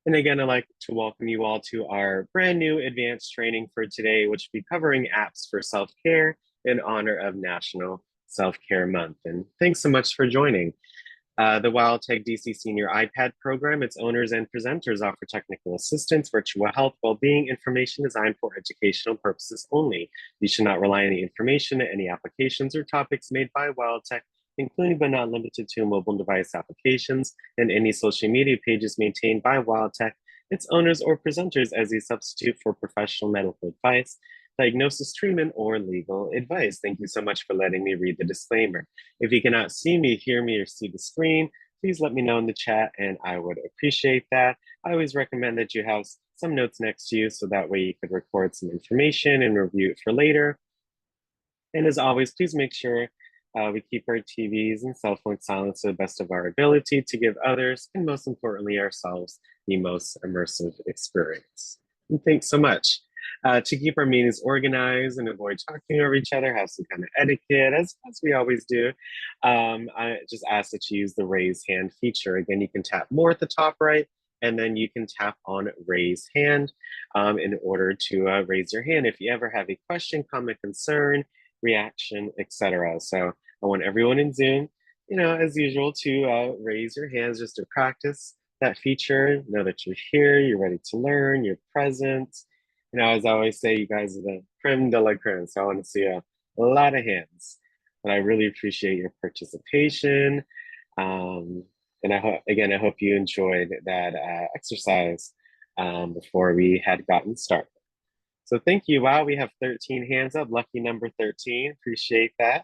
And again, I'd like to welcome you all to our brand new advanced training for today, which will be covering apps for self-care in honor of National Self-Care Month. And thanks so much for joining. The WildTech DC Senior iPad program, its owners and presenters offer technical assistance, virtual health, well-being information designed for educational purposes only. You should not rely on the information, any applications, or topics made by WildTech, including but not limited to mobile device applications and any social media pages maintained by WildTech, its owners, or presenters as a substitute for professional medical advice, diagnosis, treatment, or legal advice. Thank you so much for letting me read the disclaimer. If you cannot see me, hear me, or see the screen, please let me know in the chat and I would appreciate that. I always recommend that you have some notes next to you so that way you could record some information and review it for later. And as always, please make sure we keep our TVs and cell phones silent to the best of our ability to give others, and most importantly, ourselves, the most immersive experience. And thanks so much. To keep our meetings organized and avoid talking over each other, have some kind of etiquette, as we always do. I just ask that you use the raise hand feature. Again, you can tap more at the top right, and then you can tap on raise hand in order to raise your hand if you ever have a question, comment, concern, reaction, etc. So I want everyone in Zoom, as usual, to raise your hands just to practice that feature. Know that you're here, you're ready to learn, you're present. As I always say, you guys are the creme de la creme. So I want to see a lot of hands. And I really appreciate your participation. And I hope you enjoyed that exercise before we had gotten started. So thank you. Wow, we have 13 hands up. Lucky number 13. Appreciate that.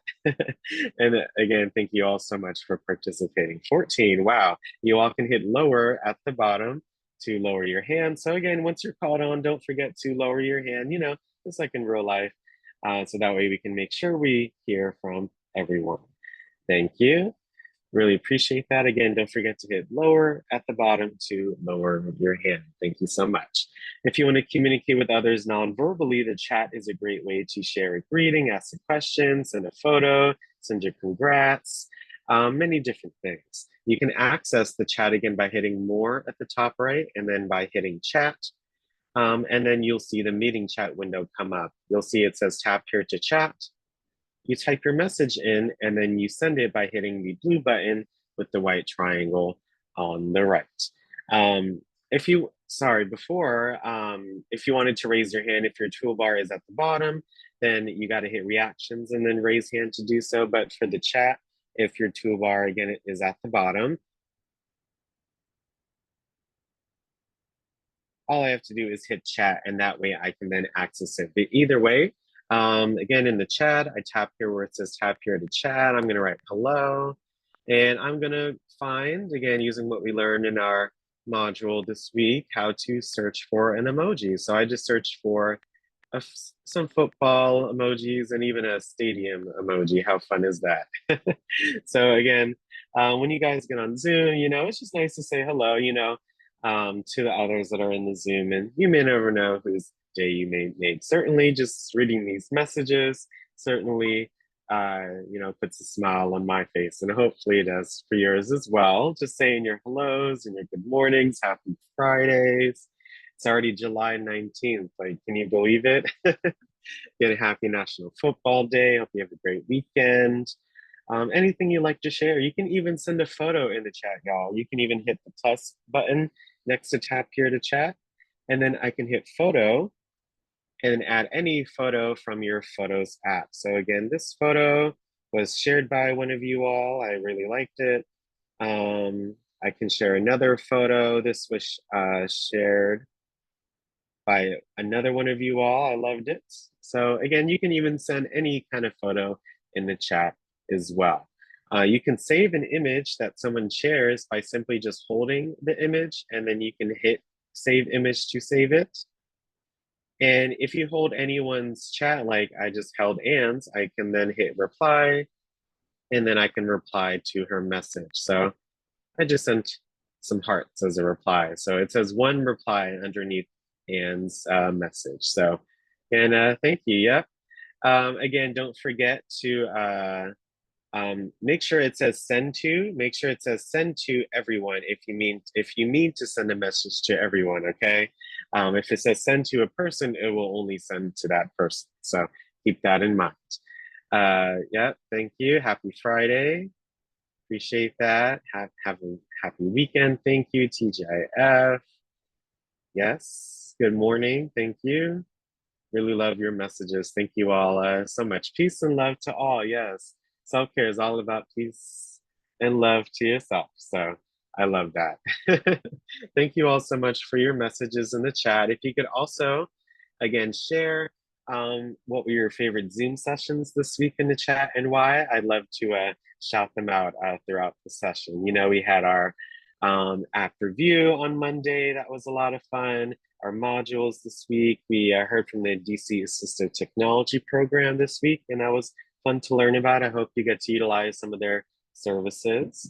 And again, thank you all so much for participating. 14. Wow. You all can hit lower at the bottom to lower your hand. So again, once you're called on, don't forget to lower your hand, just like in real life. So that way we can make sure we hear from everyone. Thank you. Really appreciate that. Again, don't forget to hit lower at the bottom to lower your hand. Thank you so much. If you want to communicate with others non-verbally, the chat is a great way to share a greeting, ask a question, send a photo, send your congrats, many different things. You can access the chat again by hitting more at the top right and then by hitting chat. And then you'll see the meeting chat window come up. You'll see it says tap here to chat. You type your message in and then you send it by hitting the blue button with the white triangle on the right. If you wanted to raise your hand, if your toolbar is at the bottom, then you got to hit reactions and then raise hand to do so. But for the chat, if your toolbar again is at the bottom, all I have to do is hit chat and that way I can then access it. But either way, again, in the chat, I tap here where it says tap here to chat. I'm going to write hello. And I'm going to find, again, using what we learned in our module this week, how to search for an emoji. So I just searched for some football emojis and even a stadium emoji. How fun is that? So again, when you guys get on Zoom, it's just nice to say hello, to the others that are in the Zoom. And you may never know whose day you may make. Certainly just reading these messages certainly puts a smile on my face, and hopefully it does for yours as well. Just saying your hellos and your good mornings, happy Fridays. It's already July 19th. Like, can you believe it? Get a happy National Football Day. Hope you have a great weekend. Anything you'd like to share. You can even send a photo in the chat, y'all. You can even hit the plus button next to tap here to chat. And then I can hit photo and add any photo from your Photos app. So again, this photo was shared by one of you all. I really liked it. I can share another photo. This was shared by another one of you all. I loved it. So again, you can even send any kind of photo in the chat as well. You can save an image that someone shares by simply just holding the image, and then you can hit save image to save it. And if you hold anyone's chat, like I just held Anne's, I can then hit reply, and then I can reply to her message. So I just sent some hearts as a reply. So it says one reply underneath Anne's message. So, and thank you. Yep. Again, don't forget to make sure it says send to. Make sure it says send to everyone if you mean to send a message to everyone. Okay. If it says send to a person, it will only send to that person. So keep that in mind. Yeah. Thank you. Happy Friday. Appreciate that. Have a happy weekend. Thank you, TGIF. Yes. Good morning. Thank you. Really love your messages. Thank you all so much. Peace and love to all. Yes. Self-care is all about peace and love to yourself. So I love that. Thank you all so much for your messages in the chat. If you could also, again, share what were your favorite Zoom sessions this week in the chat and why. I'd love to shout them out throughout the session. You know, we had our app review on Monday. That was a lot of fun. Our modules this week. We heard from the DC Assistive Technology Program this week, and that was fun to learn about. I hope you get to utilize some of their services.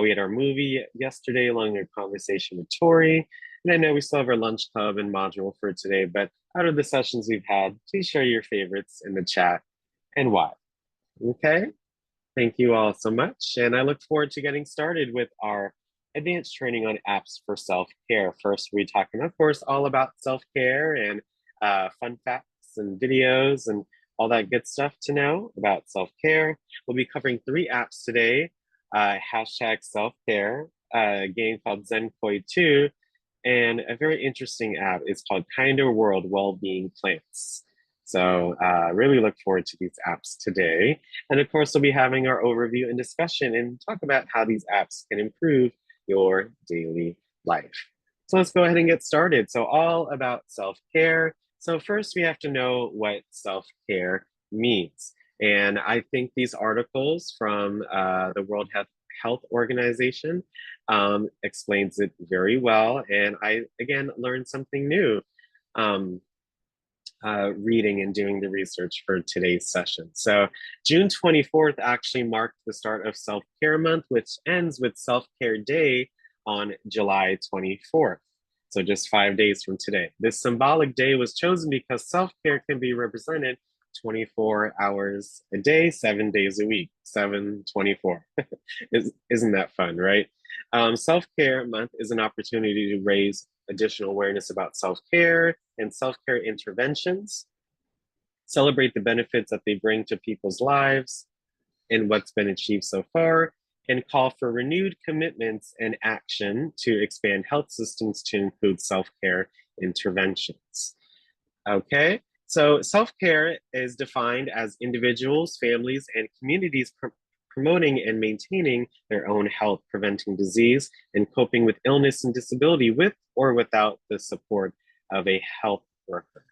We had our movie yesterday, along with a conversation with Tori. And I know we still have our lunch club and module for today, but out of the sessions we've had, please share your favorites in the chat and why. Okay, thank you all so much. And I look forward to getting started with our advanced training on apps for self-care. First, we're talking, of course, all about self-care and fun facts and videos and all that good stuff to know about self-care. We'll be covering 3 apps today. Hashtag self-care, a game called Zenkoi 2, and a very interesting app is called Kinder World Wellbeing Plants. So really look forward to these apps today. And of course, we'll be having our overview and discussion and talk about how these apps can improve your daily life. So let's go ahead and get started. So all about self-care. So first we have to know what self-care means. And I think these articles from the World Health Organization explains it very well. And I, again, learned something new reading and doing the research for today's session. So June 24th actually marked the start of Self-Care Month, which ends with Self-Care Day on July 24th. So just 5 days from today. This symbolic day was chosen because self-care can be represented 24 hours a day, 7 days a week, 7/24. Isn't that fun, right? Self-Care Month is an opportunity to raise additional awareness about self-care and self-care interventions, celebrate the benefits that they bring to people's lives and what's been achieved so far, and call for renewed commitments and action to expand health systems to include self-care interventions. Okay, so self-care is defined as individuals, families, and communities promoting and maintaining their own health, preventing disease, and coping with illness and disability with or without the support of a health worker.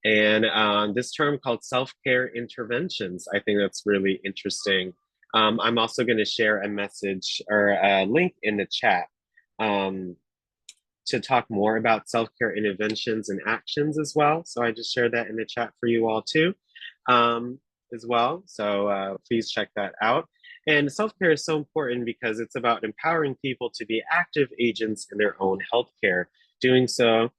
And this term called self-care interventions, I think that's really interesting. I'm also going to share a message or a link in the chat to talk more about self-care interventions and actions as well. So I just shared that in the chat for you all too, as well. So please check that out. And self-care is so important because it's about empowering people to be active agents in their own healthcare. Doing so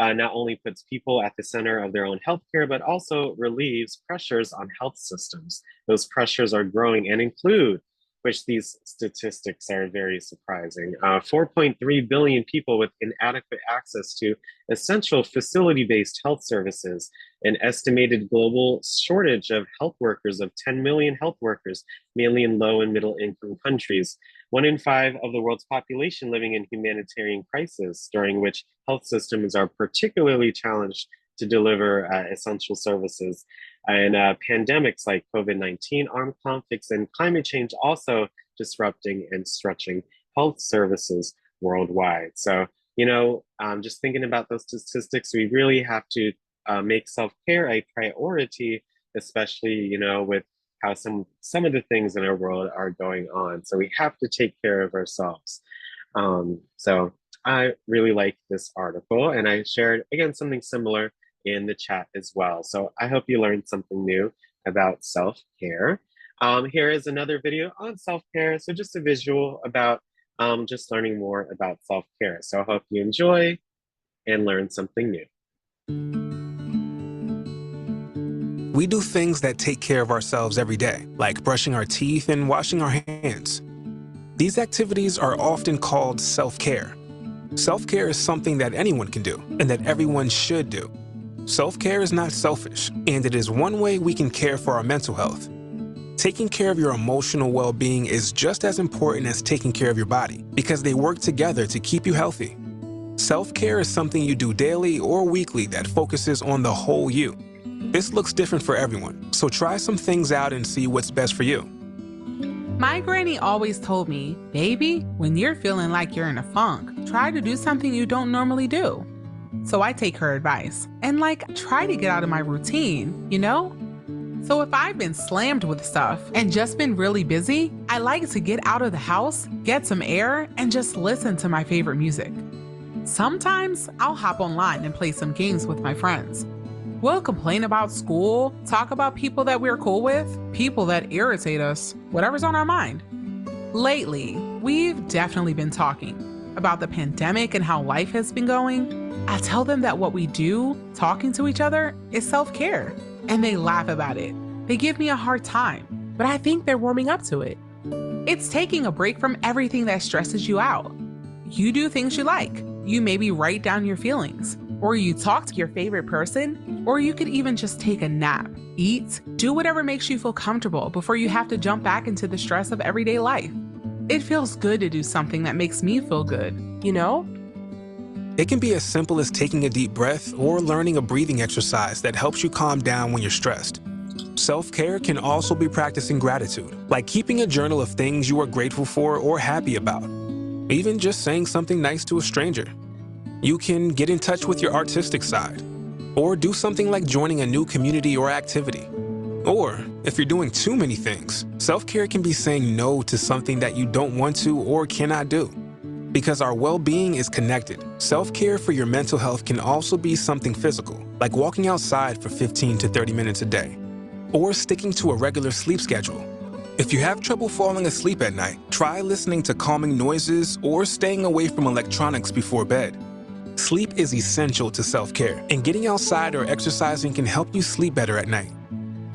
not only puts people at the center of their own healthcare, but also relieves pressures on health systems. Those pressures are growing and include, which these statistics are very surprising, 4.3 billion people with inadequate access to essential facility-based health services, an estimated global shortage of health workers of 10 million health workers, mainly in low and middle income countries, 1 in 5 of the world's population living in humanitarian crisis, during which health systems are particularly challenged to deliver essential services. And pandemics like COVID-19, armed conflicts, and climate change also disrupting and stretching health services worldwide. So, you know, just thinking about those statistics, we really have to make self-care a priority, especially, you know, with how some of the things in our world are going on. So we have to take care of ourselves. So I really like this article, and I shared, again, something similar in the chat as well. So I hope you learned something new about self-care. Here is another video on self-care. So just a visual about just learning more about self-care. So I hope you enjoy and learn something new. We do things that take care of ourselves every day, like brushing our teeth and washing our hands. These activities are often called self-care. Self-care is something that anyone can do and that everyone should do. Self-care is not selfish, and it is one way we can care for our mental health. Taking care of your emotional well-being is just as important as taking care of your body because they work together to keep you healthy. Self-care is something you do daily or weekly that focuses on the whole you. This looks different for everyone, so try some things out and see what's best for you. My granny always told me, baby, when you're feeling like you're in a funk, try to do something you don't normally do. So I take her advice and try to get out of my routine, you know? So if I've been slammed with stuff and just been really busy, I like to get out of the house, get some air, and just listen to my favorite music. Sometimes I'll hop online and play some games with my friends. We'll complain about school, talk about people that we're cool with, people that irritate us, whatever's on our mind. Lately, we've definitely been talking about the pandemic and how life has been going. I tell them that what we do, talking to each other, is self-care, and they laugh about it. They give me a hard time, but I think they're warming up to it. It's taking a break from everything that stresses you out. You do things you like. You maybe write down your feelings, or you talk to your favorite person, or you could even just take a nap, eat, do whatever makes you feel comfortable before you have to jump back into the stress of everyday life. It feels good to do something that makes me feel good, you know? It can be as simple as taking a deep breath or learning a breathing exercise that helps you calm down when you're stressed. Self-care can also be practicing gratitude, like keeping a journal of things you are grateful for or happy about. Even just saying something nice to a stranger. You can get in touch with your artistic side, or do something like joining a new community or activity. Or, if you're doing too many things, self-care can be saying no to something that you don't want to or cannot do. Because our well-being is connected, self-care for your mental health can also be something physical, like walking outside for 15 to 30 minutes a day, or sticking to a regular sleep schedule. If you have trouble falling asleep at night, try listening to calming noises or staying away from electronics before bed. Sleep is essential to self-care, and getting outside or exercising can help you sleep better at night.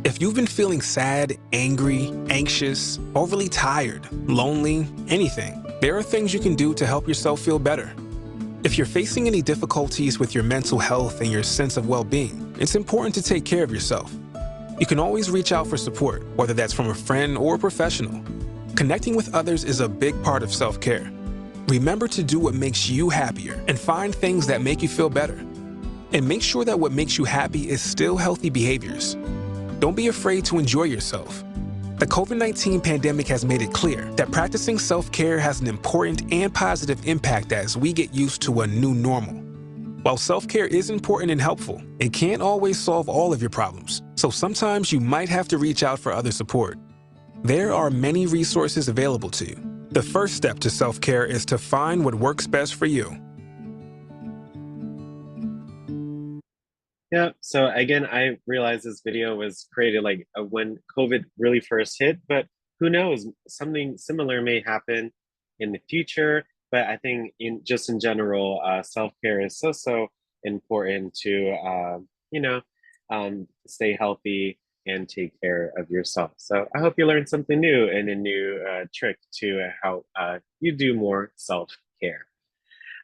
If you've been feeling sad, angry, anxious, overly tired, lonely, anything, there are things you can do to help yourself feel better. If you're facing any difficulties with your mental health and your sense of well-being, it's important to take care of yourself. You can always reach out for support, whether that's from a friend or a professional. Connecting with others is a big part of self-care. Remember to do what makes you happier and find things that make you feel better. And make sure that what makes you happy is still healthy behaviors. Don't be afraid to enjoy yourself. The COVID-19 pandemic has made it clear that practicing self-care has an important and positive impact as we get used to a new normal. While self-care is important and helpful, it can't always solve all of your problems, so sometimes you might have to reach out for other support. There are many resources available to you. The first step to self-care is to find what works best for you. Yeah, so again, I realized this video was created when COVID really first hit, but who knows, something similar may happen in the future. But I think in general, self-care is so important to stay healthy and take care of yourself. So I hope you learned something new and a new trick to how you do more self-care.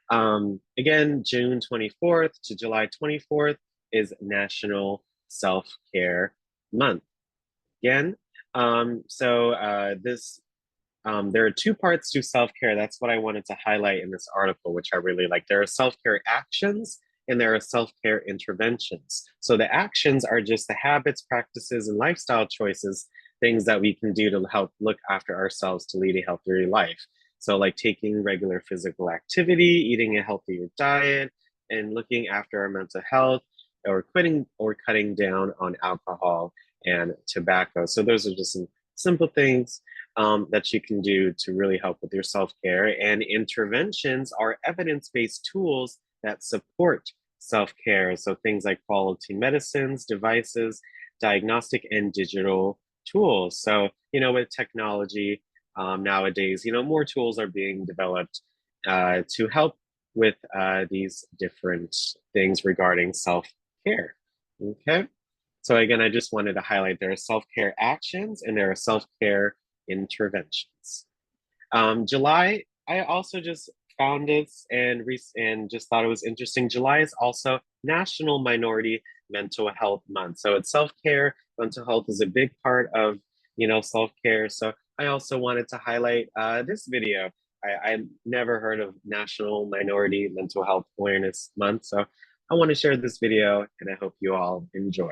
Again, June 24th to July 24th is National Self-Care Month. Again, there are two parts to self-care. That's what I wanted to highlight in this article, which I really like. There are self-care actions and there are self-care interventions. So the actions are just the habits, practices, and lifestyle choices, things that we can do to help look after ourselves to lead a healthier life. So like taking regular physical activity, eating a healthier diet, and looking after our mental health, or quitting or cutting down on alcohol and tobacco. So those are just some simple things that you can do to really help with your self-care. And interventions are evidence-based tools that support self-care. So things like quality medicines, devices, diagnostic and digital tools. So, with technology nowadays, more tools are being developed to help with these different things regarding self-care. Okay. So again, I just wanted to highlight there are self-care actions and there are self-care interventions. July, I also just found this and just thought it was interesting. July is also National Minority Mental Health Month. So it's self-care. Mental health is a big part of, self-care. So I also wanted to highlight this video. I never heard of National Minority Mental Health Awareness Month. So I want to share this video and I hope you all enjoy.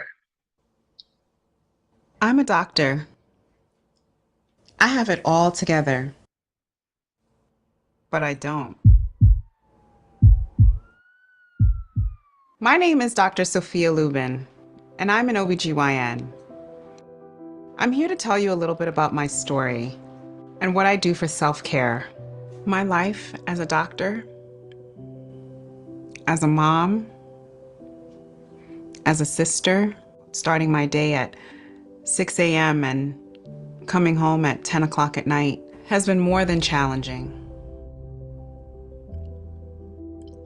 I'm a doctor. I have it all together, but I don't. My name is Dr. Sophia Lubin, and I'm an OBGYN. I'm here to tell you a little bit about my story and what I do for self-care. My life as a doctor, as a mom, as a sister, starting my day at 6 a.m. and coming home at 10 o'clock at night has been more than challenging.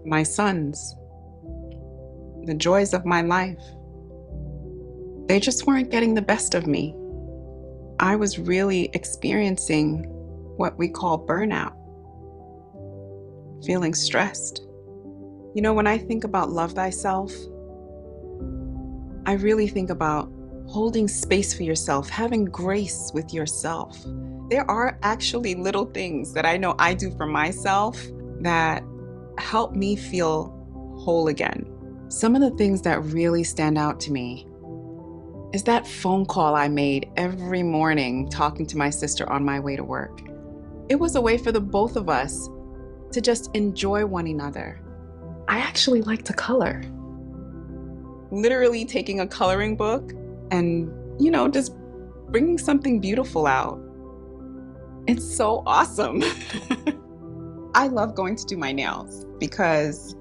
My sons, the joys of my life, they just weren't getting the best of me. I was really experiencing what we call burnout, feeling stressed. When I think about love thyself, I really think about holding space for yourself, having grace with yourself. There are actually little things that I know I do for myself that help me feel whole again. Some of the things that really stand out to me is that phone call I made every morning talking to my sister on my way to work. It was a way for the both of us to just enjoy one another. I actually like to color. Literally taking a coloring book and, just bringing something beautiful out. It's so awesome. I love going to do my nails because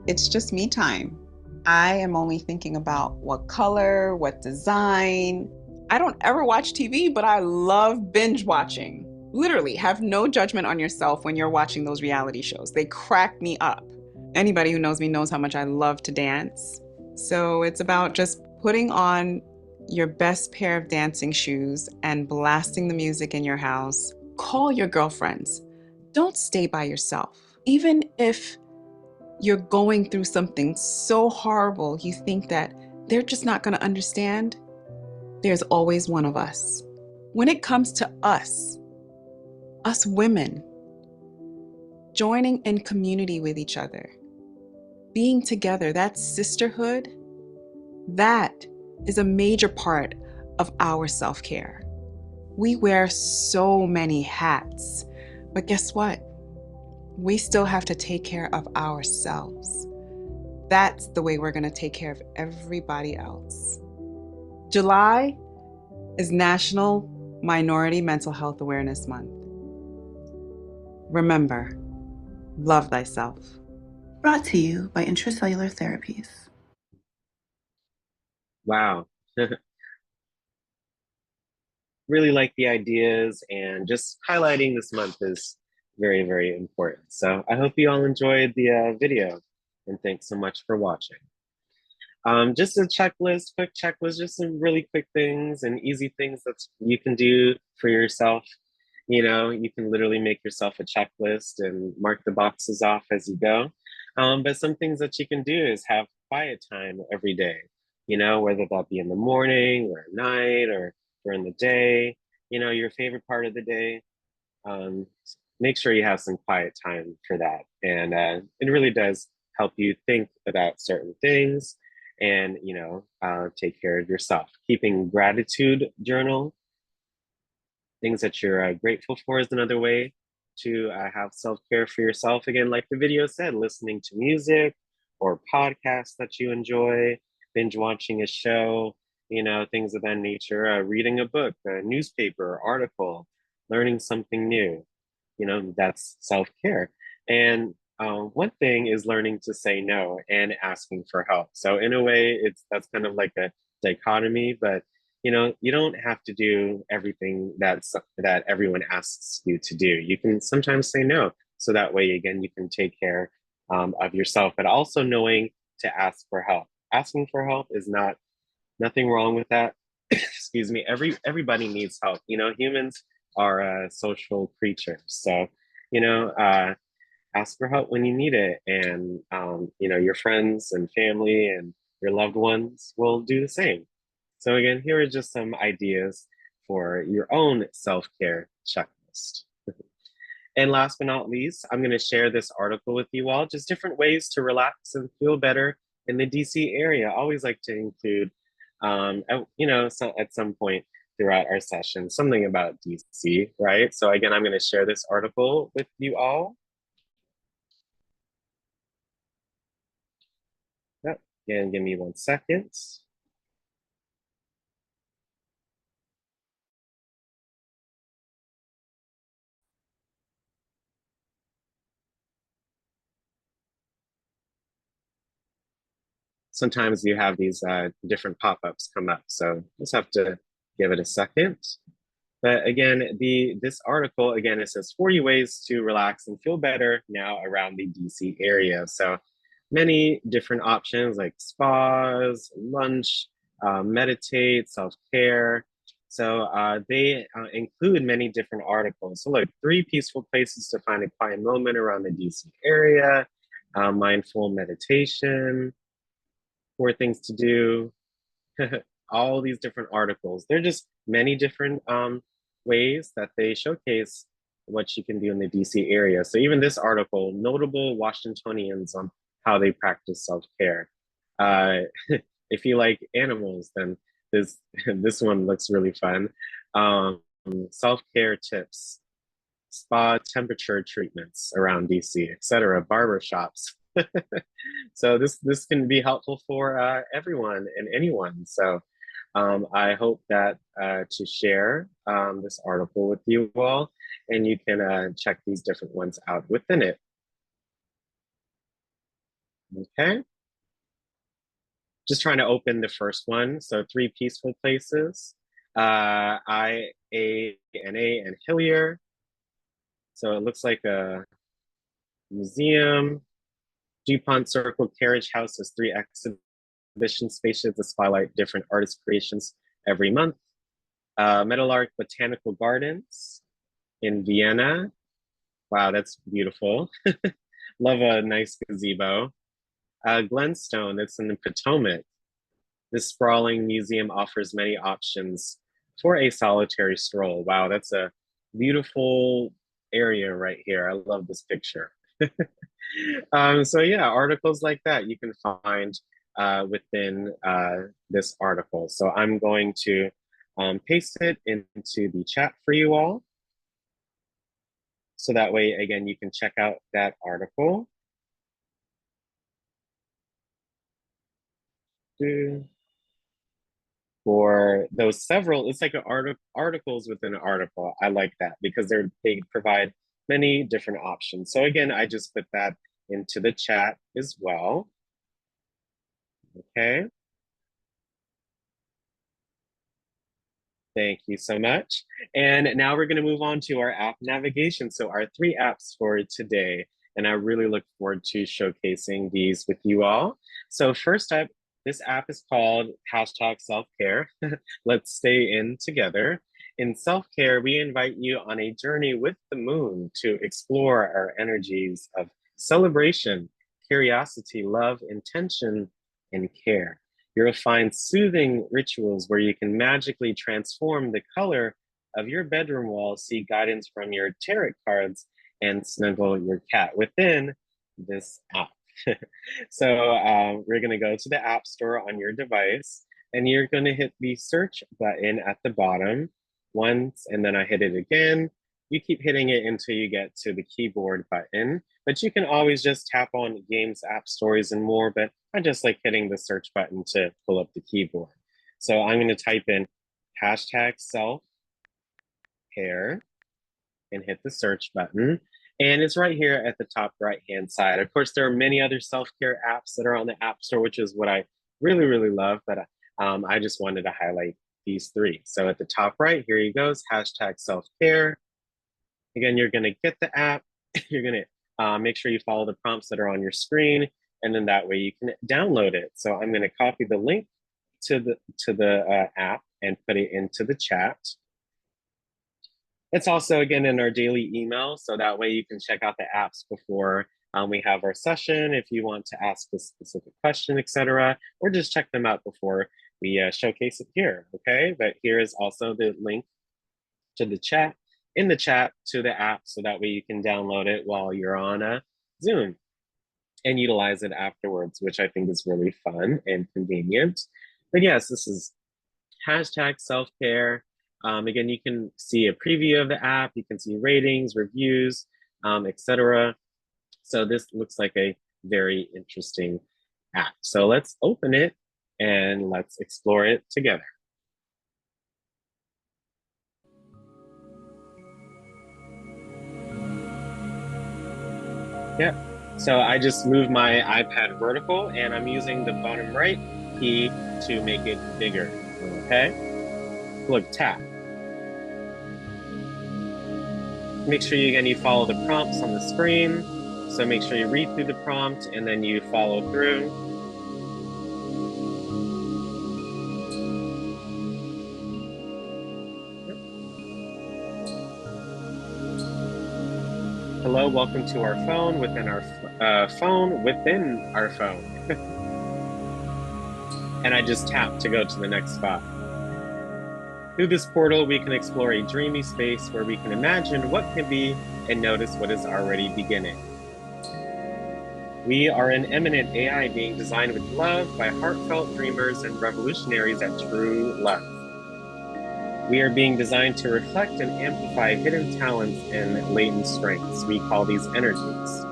it's just me time. I am only thinking about what color, what design. I don't ever watch TV, but I love binge watching. Literally, have no judgment on yourself when you're watching those reality shows. They crack me up. Anybody who knows me knows how much I love to dance. So it's about just putting on your best pair of dancing shoes and blasting the music in your house. Call your girlfriends. Don't stay by yourself. Even if you're going through something so horrible, you think that they're just not going to understand, there's always one of us. When it comes to us women, joining in community with each other, being together, that sisterhood, that is a major part of our self-care. We wear so many hats, but guess what? We still have to take care of ourselves. That's the way we're going to take care of everybody else. July is National Minority Mental Health Awareness Month. Remember, love thyself. Brought to you by Intracellular Therapies. Wow. Really like the ideas, and just highlighting this month is very, very important. So I hope you all enjoyed the video, and thanks so much for watching. Just a quick checklist, just some really quick things and easy things that you can do for yourself. You can literally make yourself a checklist and mark the boxes off as you go. But some things that you can do is have quiet time every day, whether that be in the morning or at night or during the day, your favorite part of the day. Make sure you have some quiet time for that. And it really does help you think about certain things and, take care of yourself. Keeping gratitude journal, things that you're grateful for, is another way to have self-care for yourself. Again, like the video said, listening to music or podcasts that you enjoy, binge watching a show, things of that nature, reading a book, a newspaper, article, learning something new, that's self-care. And one thing is learning to say no and asking for help. So in a way, that's kind of like a dichotomy, but you don't have to do everything that everyone asks you to do. You can sometimes say no. So that way, again, you can take care of yourself, but also knowing to ask for help. Asking for help is not Nothing wrong with that. Excuse me. Everybody needs help. You know, humans are social creatures. So, you know, ask for help when you need it, and you know, your friends and family and your loved ones will do the same. So again, here are just some ideas for your own self-care checklist. And last but not least, I'm going to share this article with you all, just different ways to relax and feel better in the DC area. I always like to include, you know, at some point throughout our session, something about DC, right? So again, I'm going to share this article with you all. Yep. And give me 1 second. Sometimes you have these different pop-ups come up, so just have to give it a second. But again, this article, again, it says 40 ways to relax and feel better now around the DC area. So many different options like spas, lunch, meditate, self-care. So they include many different articles. So like 3 peaceful places to find a quiet moment around the DC area, mindful meditation, 4 things to do, all these different articles. They're just many different ways that they showcase what you can do in the DC area. So even this article, notable Washingtonians on how they practice self-care. Uh, if you like animals, then this this one looks really fun. Self-care tips, spa temperature treatments around DC, etc., barber shops. So this can be helpful for everyone and anyone. So I hope that to share this article with you all, and you can check these different ones out within it. Okay. Just trying to open the first one. So 3 peaceful places. IANA and Hillier. So it looks like a museum. DuPont Circle Carriage House has 3 exhibition spaces that spotlight different artist creations every month. Meadowlark Botanical Gardens in Vienna. Wow, that's beautiful. Love a nice gazebo. Glenstone, that's in the Potomac. This sprawling museum offers many options for a solitary stroll. Wow, that's a beautiful area right here. I love this picture. So yeah, articles like that you can find within this article. So I'm going to paste it into the chat for you all. So that way, again, you can check out that article. For those several, it's like an articles within an article. I like that because they provide many different options. So again, I just put that into the chat as well. Okay. Thank you so much. And now we're going to move on to our app navigation. So our 3 apps for today. And I really look forward to showcasing these with you all. So first up, this app is called #selfcare. Let's stay in together. In self-care, we invite you on a journey with the moon to explore our energies of celebration, curiosity, love, intention, and care. You'll find soothing rituals where you can magically transform the color of your bedroom walls, see guidance from your tarot cards, and snuggle your cat within this app. So we're going to go to the App Store on your device, and you're going to hit the search button at the bottom once, and then I hit it again. You keep hitting it until you get to the keyboard button, but you can always just tap on games, app stories, and more, but I just like hitting the search button to pull up the keyboard. So I'm going to type in #self-care and hit the search button. And it's right here at the top right-hand side. Of course, there are many other self-care apps that are on the App Store, which is what I really, really love, but I just wanted to highlight these 3. So at the top right, here you go, #self-care. Again, you're gonna get the app, you're gonna make sure you follow the prompts that are on your screen, and then that way you can download it. So I'm gonna copy the link to the app and put it into the chat. It's also, again, in our daily email, so that way you can check out the apps before we have our session if you want to ask a specific question, etc., or just check them out before we showcase it here, okay? But here is also the link to the chat, in the chat to the app, so that way you can download it while you're on a Zoom and utilize it afterwards, which I think is really fun and convenient. But yes, this is hashtag self-care. Again, you can see a preview of the app, you can see ratings, reviews, etc. So this looks like a very interesting app. So let's open it and let's explore it together. Yep. So I just moved my iPad vertical and I'm using the bottom right key to make it bigger, okay? Look, tap. Make sure you, again, you follow the prompts on the screen. So make sure you read through the prompt and then you follow through. Hello, welcome to our phone within our phone within our phone. And I just tap to go to the next spot. Through this portal, we can explore a dreamy space where we can imagine what can be and notice what is already beginning. We are an eminent AI being designed with love by heartfelt dreamers and revolutionaries at True Love. We are being designed to reflect and amplify hidden talents and latent strengths. We call these energies.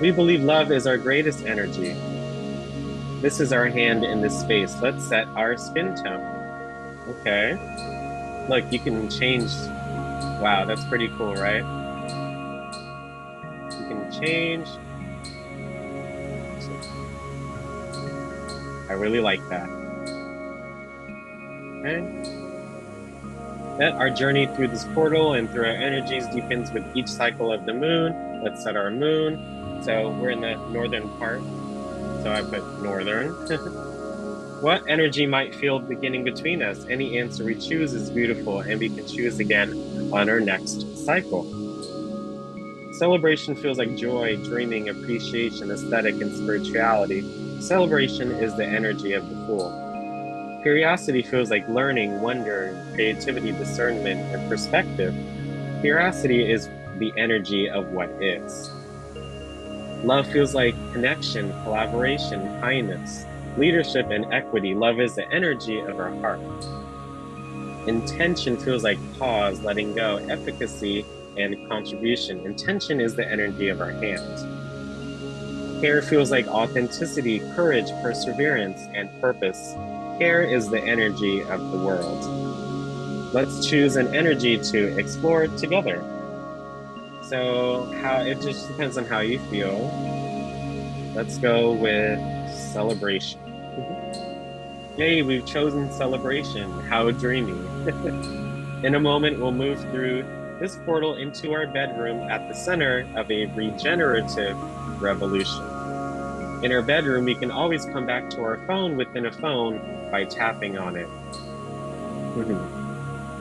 We believe love is our greatest energy. This is our hand in this space. Let's set our skin tone. Okay. Look, you can change. Wow, that's pretty cool, right? You can change. I really like that. Okay. That our journey through this portal and through our energies deepens with each cycle of the moon. Let's set our moon. So we're in the northern part. So I put northern. What energy might feel beginning between us? Any answer we choose is beautiful, and we can choose again on our next cycle. Celebration feels like joy, dreaming, appreciation, aesthetic, and spirituality. Celebration is the energy of the Fool. Curiosity feels like learning, wonder, creativity, discernment, and perspective. Curiosity is the energy of what is. Love feels like connection, collaboration, kindness, leadership, and equity. Love is the energy of our heart. Intention feels like pause, letting go, efficacy, and contribution. Intention is the energy of our hands. Care feels like authenticity, courage, perseverance, and purpose. Care is the energy of the world. Let's choose an energy to explore together. So it just depends on how you feel. Let's go with celebration. Yay, we've chosen celebration. How dreamy. In a moment, we'll move through this portal into our bedroom at the center of a regenerative revolution. In our bedroom, we can always come back to our phone within a phone by tapping on it.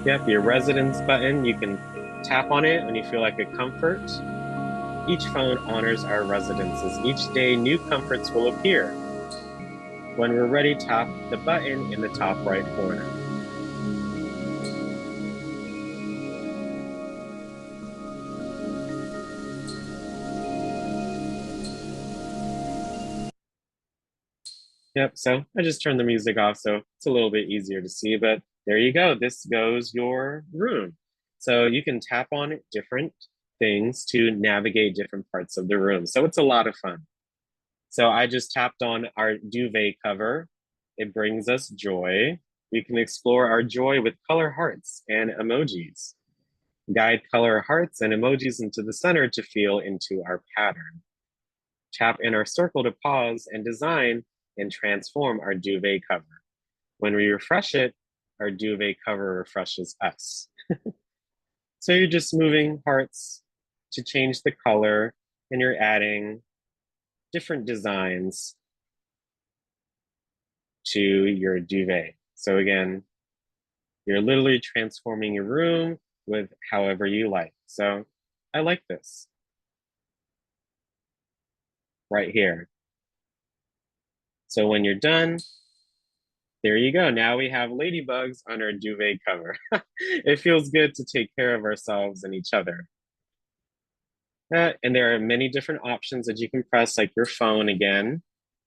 Yep, your residence button, you can tap on it when you feel like a comfort. Each phone honors our residences. Each day, new comforts will appear. When we're ready, tap the button in the top right corner. Yep, so I just turned the music off so it's a little bit easier to see, but there you go. This goes your room. So you can tap on different things to navigate different parts of the room. So it's a lot of fun. So I just tapped on our duvet cover. It brings us joy. We can explore our joy with color hearts and emojis. Guide color hearts and emojis into the center to feel into our pattern. Tap in our circle to pause and design and transform our duvet cover. When we refresh it, our duvet cover refreshes us. So you're just moving hearts to change the color, and you're adding different designs to your duvet. So again, you're literally transforming your room with however you like. So I like this right here. So when you're done, there you go. Now we have ladybugs on our duvet cover. It feels good to take care of ourselves and each other. And there are many different options that you can press, like your phone again.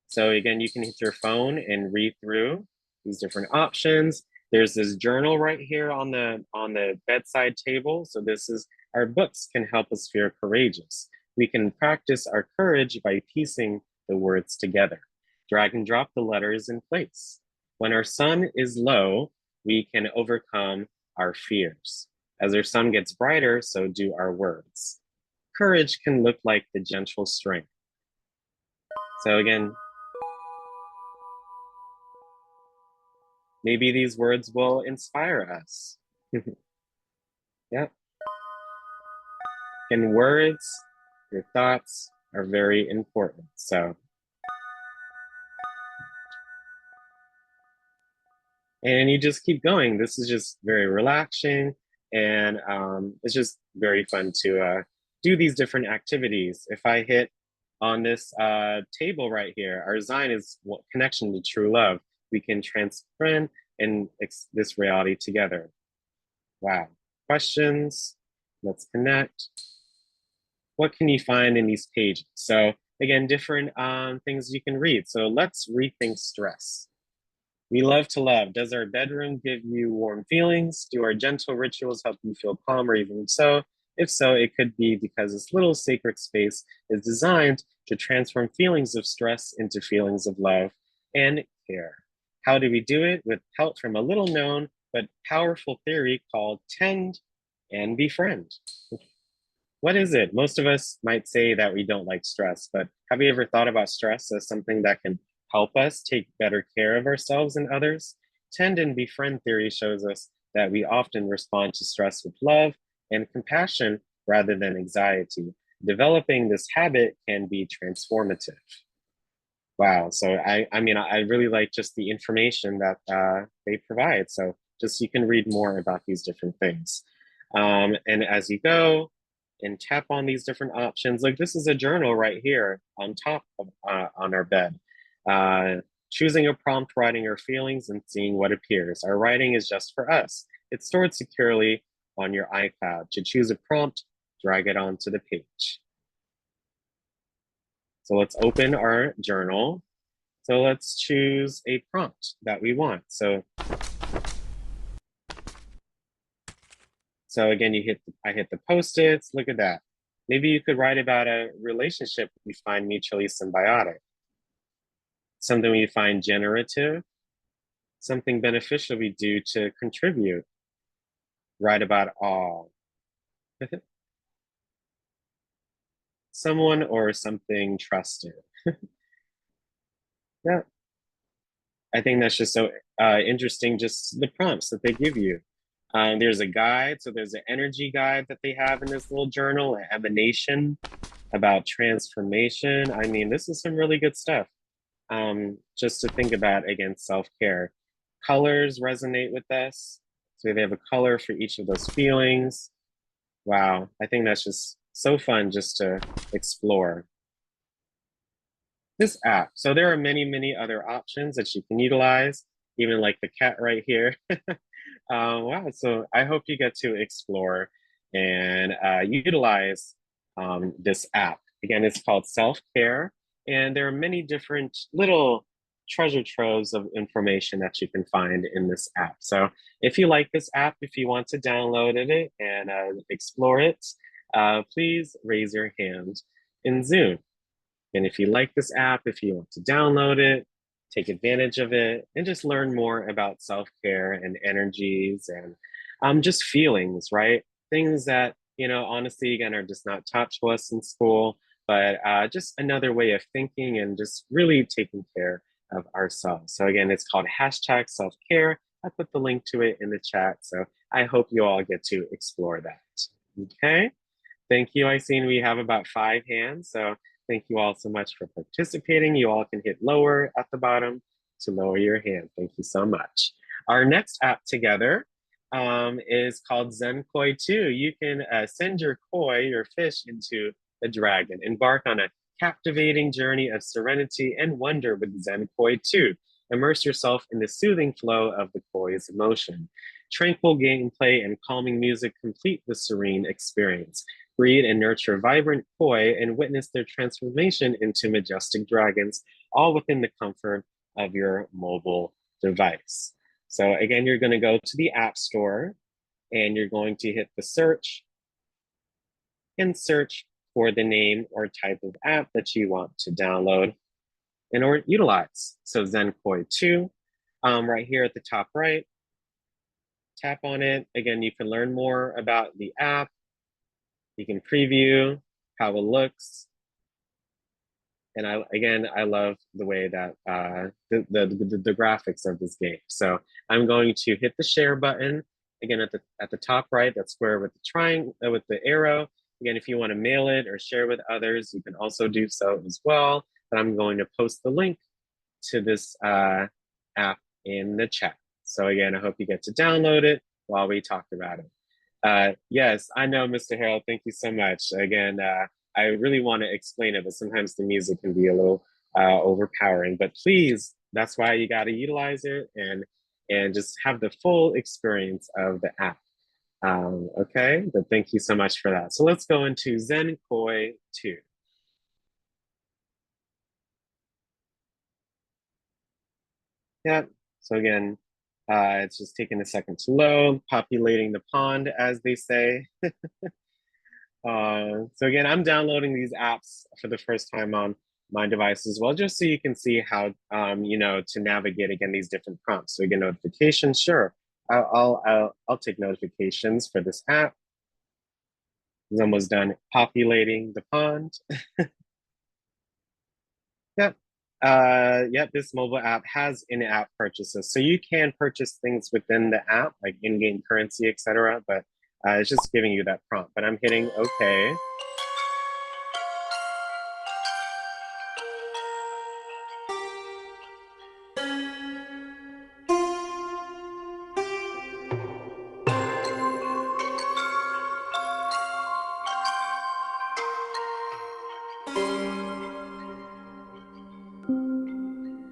So again, you can hit your phone and read through these different options. There's this journal right here on the bedside table. So this is our books can help us feel courageous. We can practice our courage by piecing the words together. Drag and drop the letters in place. When our sun is low, we can overcome our fears. As our sun gets brighter, so do our words. Courage can look like the gentle strength. So again, maybe these words will inspire us. Yeah. And words, your thoughts are very important. So, and you just keep going. This is just very relaxing, and it's just very fun to do these different activities. If I hit on this table right here, our design is connection to true love. We can transcend in this reality together. Wow. Questions? Let's connect. What can you find in these pages? So again, different things you can read. So let's rethink stress. We love to love. Does our bedroom give you warm feelings? Do our gentle rituals help you feel calm or even so? If so, it could be because this little sacred space is designed to transform feelings of stress into feelings of love and care. How do we do it? With help from a little known but powerful theory called tend and befriend. What is it? Most of us might say that we don't like stress, but have you ever thought about stress as something that can help us take better care of ourselves and others? Tend and befriend theory shows us that we often respond to stress with love and compassion rather than anxiety. Developing this habit can be transformative. Wow. So I mean, I really like just the information that they provide. So just you can read more about these different things. And as you go and tap on these different options, like this is a journal right here on top of on our bed. Choosing a prompt, writing your feelings and seeing what appears. Our writing is just for us. It's stored securely on your iCloud. To choose a prompt, drag it onto the page. So let's open our journal. So let's choose a prompt that we want. So again, I hit the post-its, look at that. Maybe you could write about a relationship we find mutually symbiotic, something we find generative, something beneficial we do to contribute. Write about all. Someone or something trusted. Yeah, I think that's just so interesting, just the prompts that they give you. There's a guide, so there's an energy guide that they have in this little journal, an emanation about transformation. I mean, this is some really good stuff. Just to think about, again, self-care. Colors resonate with us. So they have a color for each of those feelings. Wow, I think that's just so fun just to explore. This app. So there are many, many other options that you can utilize, even like the cat right here. Wow, so I hope you get to explore and utilize this app. Again, it's called Self-Care, and there are many different little treasure troves of information that you can find in this app. So if you like this app, if you want to download it and explore it, please raise your hand in Zoom. And if you like this app, if you want to download it, take advantage of it, and just learn more about self-care and energies and just feelings, right? Things that, you know, honestly, again, are just not taught to us in school, but just another way of thinking and just really taking care of ourselves. So again, it's called hashtag self-care. I put the link to it in the chat. So I hope you all get to explore that. Okay. Thank you. I've seen we have about 5 hands. So thank you all so much for participating. You all can hit lower at the bottom to lower your hand. Thank you so much. Our next app together is called Zen Koi 2. You can send your koi, your fish, into a dragon. Embark on a captivating journey of serenity and wonder with Zen Koi 2. Immerse yourself in the soothing flow of the koi's emotion. Tranquil gameplay and calming music complete the serene experience. Breed and nurture vibrant koi and witness their transformation into majestic dragons, all within the comfort of your mobile device. So again, you're going to go to the App Store and you're going to hit the search and search for the name or type of app that you want to download and or utilize. So Zen Koi 2, right here at the top right, tap on it. Again, you can learn more about the app. You can preview how it looks. And I love the way that the graphics of this game. So I'm going to hit the share button again at the top right. That square with the triangle with the arrow. Again, if you want to mail it or share with others, you can also do so as well. But I'm going to post the link to this app in the chat. So again, I hope you get to download it while we talk about it. Yes, I know, Mr. Harold. Thank you so much. Again, I really want to explain it, but sometimes the music can be a little overpowering. But please, that's why you got to utilize it and just have the full experience of the app. Okay, but thank you so much for that. So let's go into Zen Koi 2. Yeah, so again, it's just taking a second to load, populating the pond, as they say. So again, I'm downloading these apps for the first time on my device as well, just so you can see how, to navigate, again, these different prompts. So again, notifications, sure. I'll take notifications for this app. It's almost done populating the pond. Yep. Yep, this mobile app has in-app purchases. So you can purchase things within the app, like in-game currency, etc. But it's just giving you that prompt. But I'm hitting OK.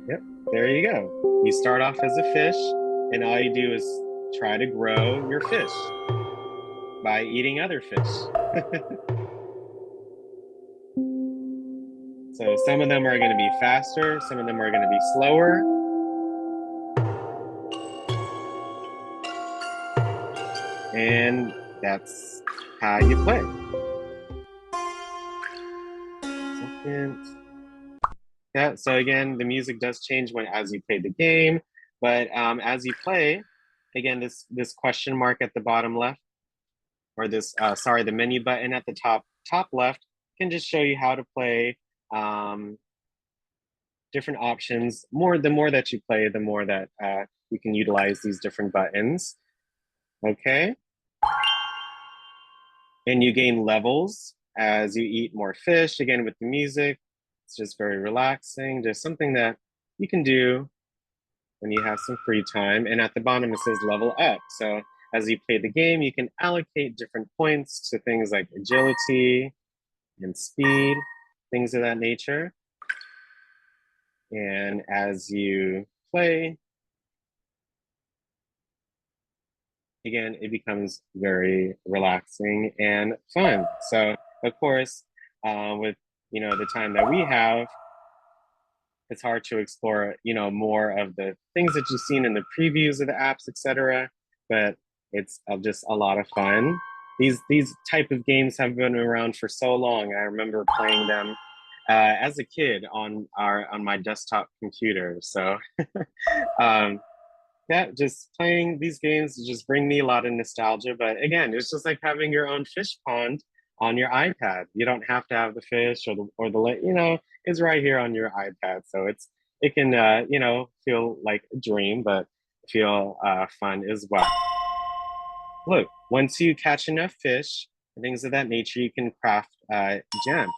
Yep, there you go. You start off as a fish, and all you do is try to grow your fish by eating other fish. So some of them are going to be faster, some of them are going to be slower. And that's how you play. Second. Yeah, so again, the music does change as you play the game, but as you play, again, this question mark at the bottom left, or this, the menu button at the top left can just show you how to play different options. The more that you play, the more that you can utilize these different buttons. Okay. And you gain levels as you eat more fish. Again, with the music, it's just very relaxing. Just something that you can do when you have some free time. And at the bottom, it says level up. So as you play the game, you can allocate different points to things like agility and speed, things of that nature. And as you play, again, it becomes very relaxing and fun. So of course, with the time that we have, it's hard to explore more of the things that you've seen in the previews of the apps, etc. But it's just a lot of fun. These type of games have been around for so long. I remember playing them as a kid on my desktop computer. So yeah, just playing these games just bring me a lot of nostalgia. But again, it's just like having your own fish pond on your iPad. You don't have to have the fish or the it's right here on your iPad. So it can feel like a dream, but feel fun as well. Look, once you catch enough fish and things of that nature, you can craft gems.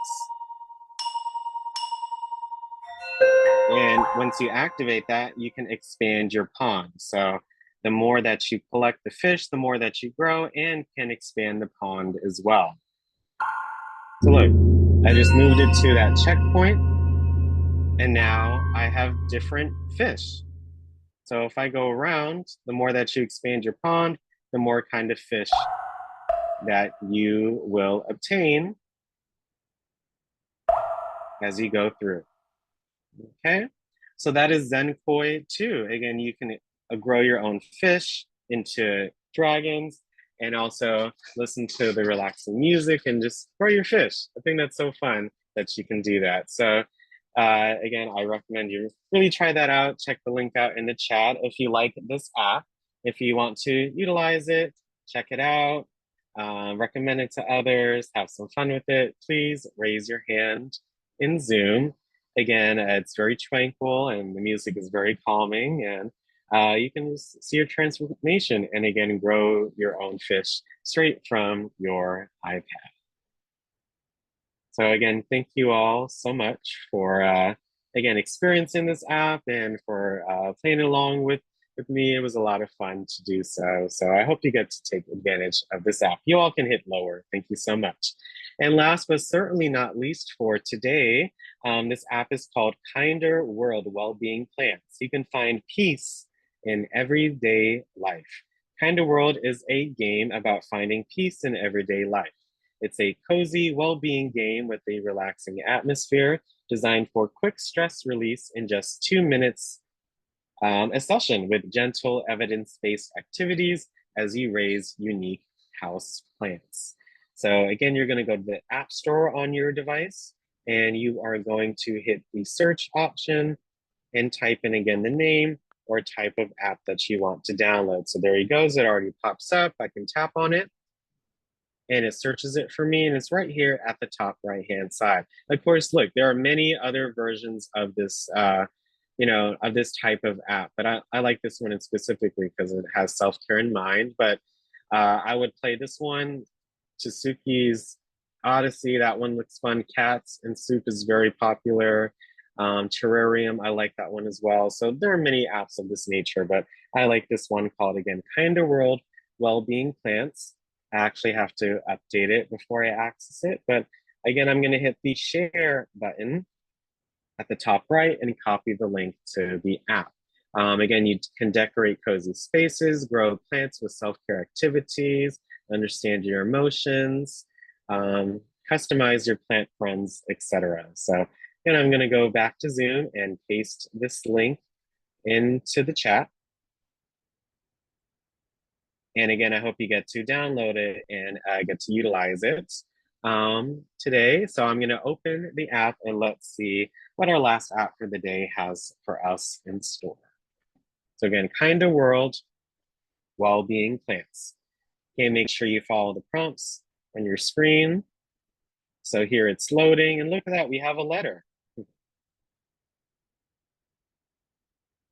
And once you activate that, you can expand your pond. So the more that you collect the fish, the more that you grow and can expand the pond as well. So look, I just moved it to that checkpoint, and now I have different fish. So if I go around, the more that you expand your pond, the more kind of fish that you will obtain as you go through. Okay, so that is Zen Koi 2. Again, you can grow your own fish into dragons and also listen to the relaxing music and just grow your fish. I think that's so fun that you can do that. So again, I recommend you really try that out. Check the link out in the chat if you like this app. If you want to utilize it, check it out, recommend it to others, have some fun with it. Please raise your hand in Zoom. Again, it's very tranquil and the music is very calming, and you can see your transformation and again, grow your own fish straight from your iPad. So again, thank you all so much for, again, experiencing this app and for playing along with me. It was a lot of fun to do so. So I hope you get to take advantage of this app. You all can hit lower. Thank you so much. And last but certainly not least for today, this app is called Kinder World Wellbeing Plants. You can find peace in everyday life. Kinder World is a game about finding peace in everyday life. It's a cozy well-being game with a relaxing atmosphere designed for quick stress release in just 2 minutes a session with gentle evidence-based activities as you raise unique house plants. So again, you're going to go to the App Store on your device and you are going to hit the search option and type in again the name or type of app that you want to download. So there he goes, it already pops up. I can tap on it and it searches it for me and it's right here at the top right-hand side. Of course, look, there are many other versions of this of this type of app, but I like this one specifically because it has self-care in mind. But I would play this one, Chisuke's Odyssey, that one looks fun. Cats and Soup is very popular. Terrarium, I like that one as well. So there are many apps of this nature, but I like this one called, again, Kinder World Wellbeing Plants. I actually have to update it before I access it. But again, I'm going to hit the share button at the top right and copy the link to the app. Again, you can decorate cozy spaces, grow plants with self-care activities, understand your emotions, customize your plant friends, etc. So, and I'm going to go back to Zoom and paste this link into the chat. And again, I hope you get to download it and get to utilize it today. So I'm going to open the app and let's see what our last app for the day has for us in store. So again, Kinder World Wellbeing Plants. Okay, make sure you follow the prompts on your screen. So here it's loading, and look at that, we have a letter.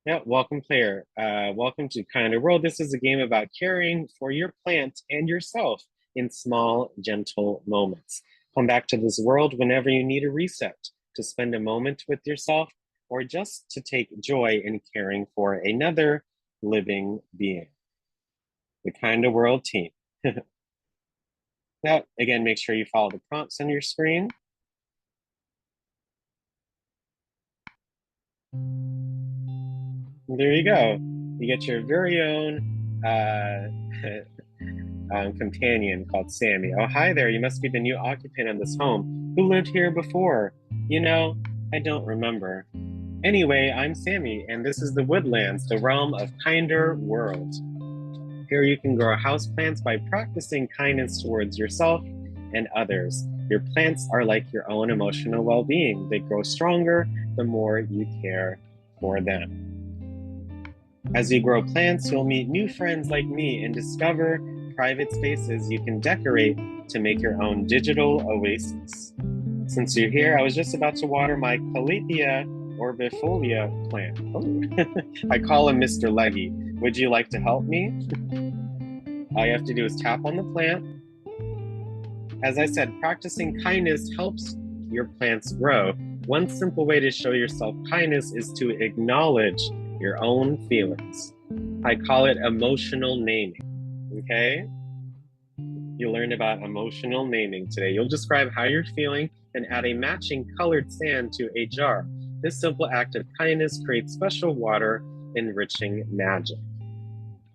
Yeah, welcome player. Welcome to Kinder World. This is a game about caring for your plant and yourself in small, gentle moments. Come back to this world whenever you need a reset, to spend a moment with yourself, or just to take joy in caring for another living being. The Kinder World team. Now, again, make sure you follow the prompts on your screen. There you go. You get your very own companion called Sammy. Oh, hi there. You must be the new occupant of this home. Who lived here before? You know, I don't remember. Anyway, I'm Sammy, and this is the Woodlands, the realm of Kinder World. Here you can grow houseplants by practicing kindness towards yourself and others. Your plants are like your own emotional well-being. They grow stronger the more you care for them. As you grow plants, you'll meet new friends like me and discover private spaces you can decorate to make your own digital oasis. Since you're here, I was just about to water my Calathea orbifolia plant. Oh. I call him Mr. Leggy. Would you like to help me? All you have to do is tap on the plant. As I said, practicing kindness helps your plants grow. one simple way to show yourself kindness is to acknowledge your own feelings. I call it emotional naming, okay? You learned about emotional naming today. You'll describe how you're feeling and add a matching colored sand to a jar. This simple act of kindness creates special water, enriching magic.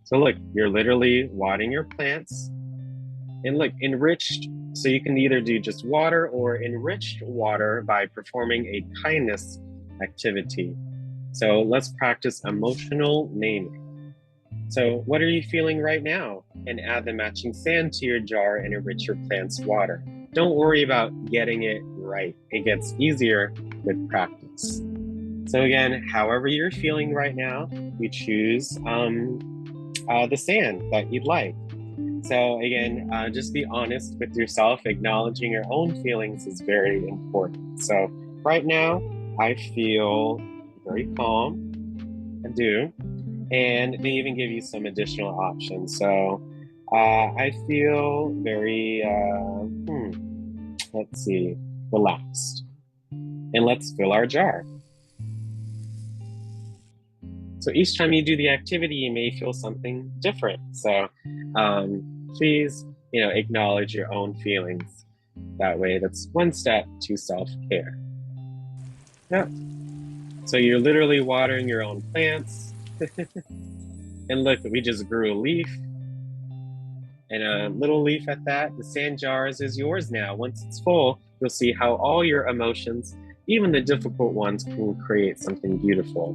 So look, you're literally watering your plants. And look, enriched, so you can either do just water or enriched water by performing a kindness activity. So let's practice emotional naming. So what are you feeling right now? And add the matching sand to your jar and enrich your plant's water. Don't worry about getting it right. It gets easier with practice. So again, however you're feeling right now, you choose the sand that you'd like. So again, just be honest with yourself. Acknowledging your own feelings is very important. So right now, I feel very calm. I do. And they even give you some additional options. So I feel very, let's see, relaxed. And let's fill our jar. So each time you do the activity, you may feel something different. So please, acknowledge your own feelings. That way, that's one step to self-care. Yeah. So you're literally watering your own plants. And look, we just grew a leaf. And a little leaf at that. The sand jars is yours now. Once it's full, you'll see how all your emotions, even the difficult ones, can create something beautiful.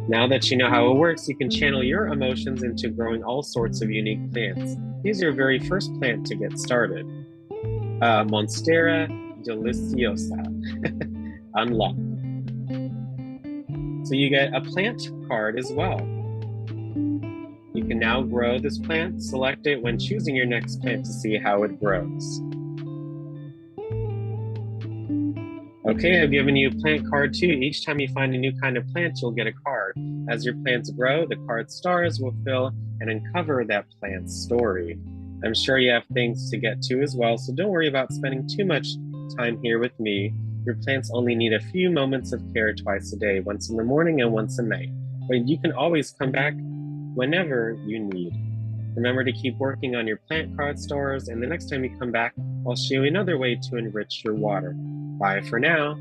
Now that you know how it works, you can channel your emotions into growing all sorts of unique plants. Here's your very first plant to get started. Monstera deliciosa. Unlock. So you get a plant card as well. You can now grow this plant. Select it when choosing your next plant to see how it grows. Okay, I've given you a plant card too. Each time you find a new kind of plant, you'll get a card. As your plants grow, the card stars will fill and uncover that plant's story. I'm sure you have things to get to as well, so don't worry about spending too much time here with me. Your plants only need a few moments of care twice a day, once in the morning and once at night. But you can always come back whenever you need. Remember to keep working on your plant card stars, and the next time you come back, I'll show you another way to enrich your water. Bye for now.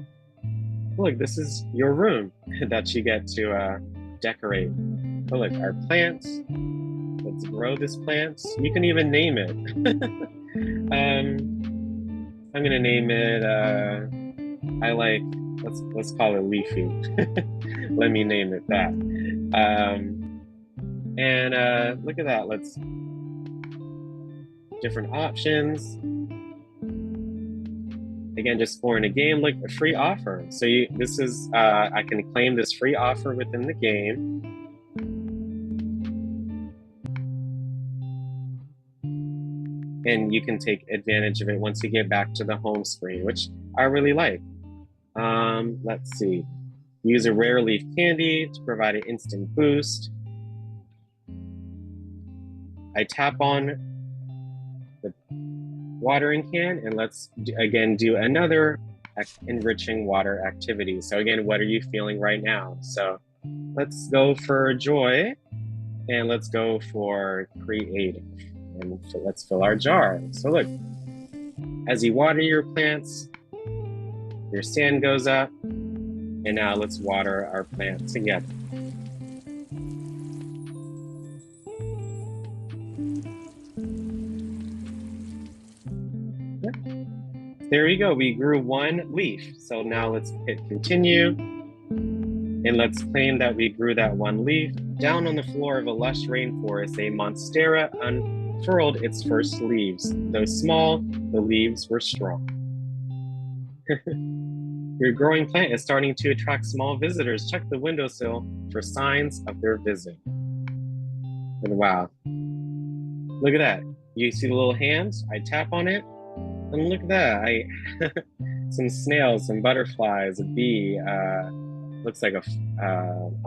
Look, this is your room that you get to decorate. Oh, look, our plants. Let's grow this plant. You can even name it. I'm gonna name it, let's call it Leafy. Let me name it that. Look at that, different options. Again, just scoring a game, look, a free offer. So I can claim this free offer within the game. And you can take advantage of it once you get back to the home screen, which I really like. Let's see. Use a rare leaf candy to provide an instant boost. I tap on the watering can, and let's again do another enriching water activity. So again, what are you feeling right now? So let's go for joy, and let's go for creative. And so let's fill our jar. So look, as you water your plants, your sand goes up, and now let's water our plants together. There we go, we grew one leaf. So now let's hit continue. And let's claim that we grew that one leaf. Down on the floor of a lush rainforest, a monstera unfurled its first leaves. Though small, the leaves were strong. Your growing plant is starting to attract small visitors. Check the windowsill for signs of their visit. And wow, look at that. You see the little hands? I tap on it. And look at that, some snails, some butterflies, a bee, looks like a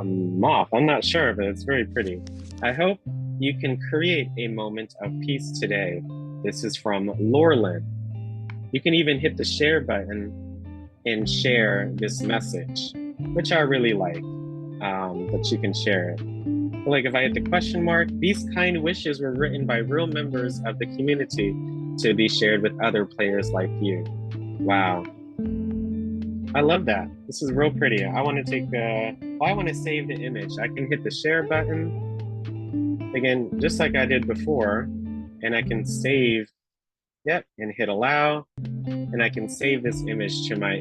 moth. I'm not sure, but it's very pretty. I hope you can create a moment of peace today. This is from Lorlin. You can even hit the share button and share this message, which I really like, that you can share it. Like if I hit the question mark, these kind wishes were written by real members of the community to be shared with other players like you. Wow. I love that. This is real pretty. I want to take I want to save the image. I can hit the share button again, just like I did before, and I can save, yep, and hit allow, and I can save this image to my